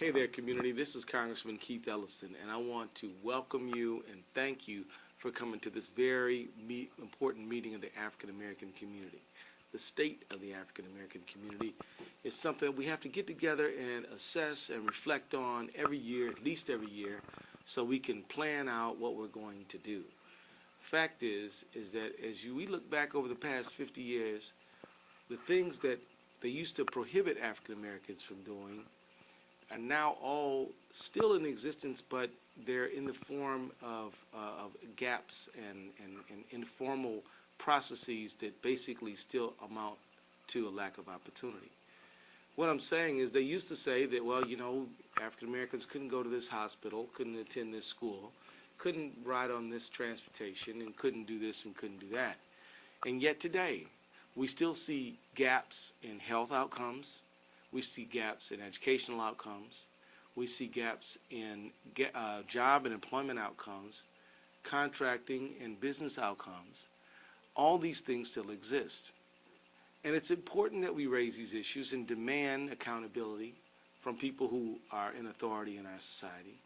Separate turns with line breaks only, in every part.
Hey there, community. This is Congressman Keith Ellison, and I want to welcome you and thank you for coming to this very important meeting of the African American community. The state of the African American community is something that we have to get together and assess and reflect on every year, at least every year, so we can plan out what we're going to do. Fact is that as we look back over the past 50 years, the things that they used to prohibit African Americans from doing are now all still in existence, but they're in the form of gaps and informal processes that basically still amount to a lack of opportunity. What I'm saying is they used to say that, well, you know, African Americans couldn't go to this hospital, couldn't attend this school, couldn't ride on this transportation, and couldn't do this and couldn't do that. And yet today, we still see gaps in health outcomes. We see gaps in educational outcomes. We see gaps in job and employment outcomes, contracting and business outcomes. All these things still exist. And it's important that we raise these issues and demand accountability from people who are in authority in our society.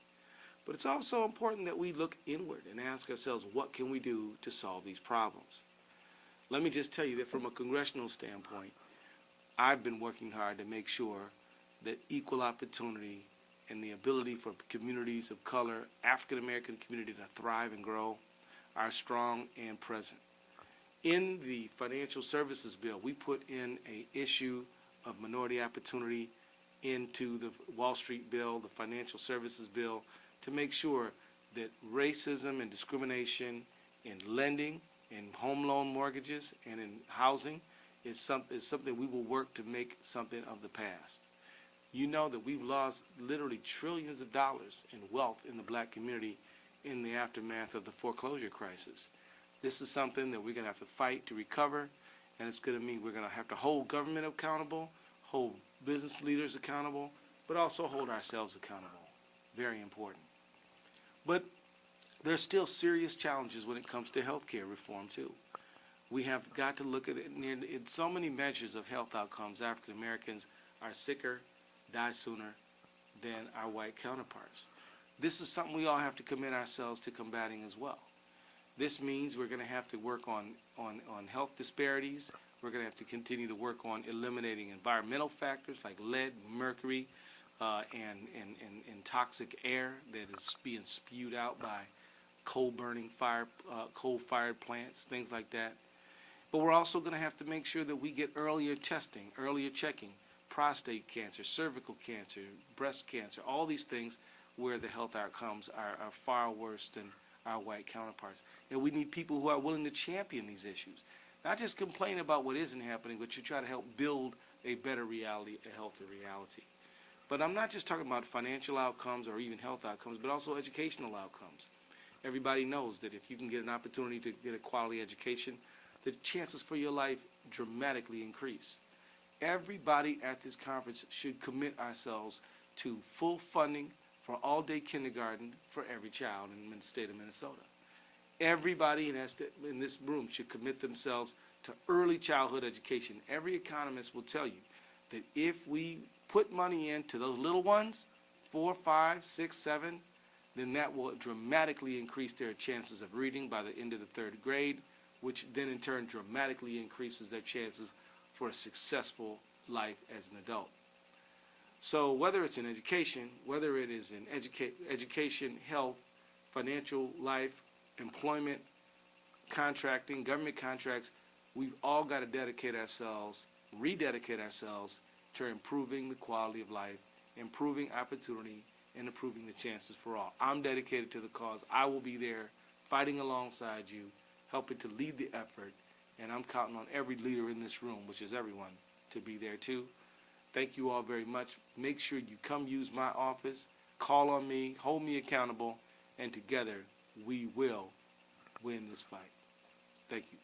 But it's also important that we look inward and ask ourselves, what can we do to solve these problems? Let me just tell you that from a congressional standpoint, I've been working hard to make sure that equal opportunity and the ability for communities of color, African American community to thrive and grow are strong and present. In the financial services bill, we put in an issue of minority opportunity into the Wall Street bill, the financial services bill, to make sure that racism and discrimination in lending, in home loan mortgages, and in housing is something we will work to make something of the past. You know that we've lost literally trillions of dollars in wealth in the black community in the aftermath of the foreclosure crisis. This is something that we're going to have to fight to recover, and it's going to mean we're going to have to hold government accountable, hold business leaders accountable, but also hold ourselves accountable. Very important. But there's still serious challenges when it comes to healthcare reform too. We have got to look at it in so many measures of health outcomes. African Americans are sicker, die sooner than our white counterparts. This is something we all have to commit ourselves to combating as well. This means we're going to have to work on health disparities. We're going to have to continue to work on eliminating environmental factors like lead, mercury, and toxic air that is being spewed out by coal-burning coal-fired plants, things like that. But we're also going to have to make sure that we get earlier testing, earlier checking, prostate cancer, cervical cancer, breast cancer, all these things where the health outcomes are far worse than our white counterparts. And we need people who are willing to champion these issues. Not just complain about what isn't happening, but you try to help build a better reality, a healthier reality. But I'm not just talking about financial outcomes or even health outcomes, but also educational outcomes. Everybody knows that if you can get an opportunity to get a quality education, the chances for your life dramatically increase. Everybody at this conference should commit ourselves to full funding for all-day kindergarten for every child in the state of Minnesota. Everybody in this room should commit themselves to early childhood education. Every economist will tell you that if we put money into those little ones, 4, 5, 6, 7, then that will dramatically increase their chances of reading by the end of the 3rd grade, which then in turn dramatically increases their chances for a successful life as an adult. So whether it's in education, whether it is in education, health, financial life, employment, contracting, government contracts, we've all got to dedicate ourselves, rededicate ourselves to improving the quality of life, improving opportunity, and improving the chances for all. I'm dedicated to the cause. I will be there fighting alongside you, helping to lead the effort, and I'm counting on every leader in this room, which is everyone, to be there too. Thank you all very much. Make sure you come use my office, call on me, hold me accountable, and together we will win this fight. Thank you.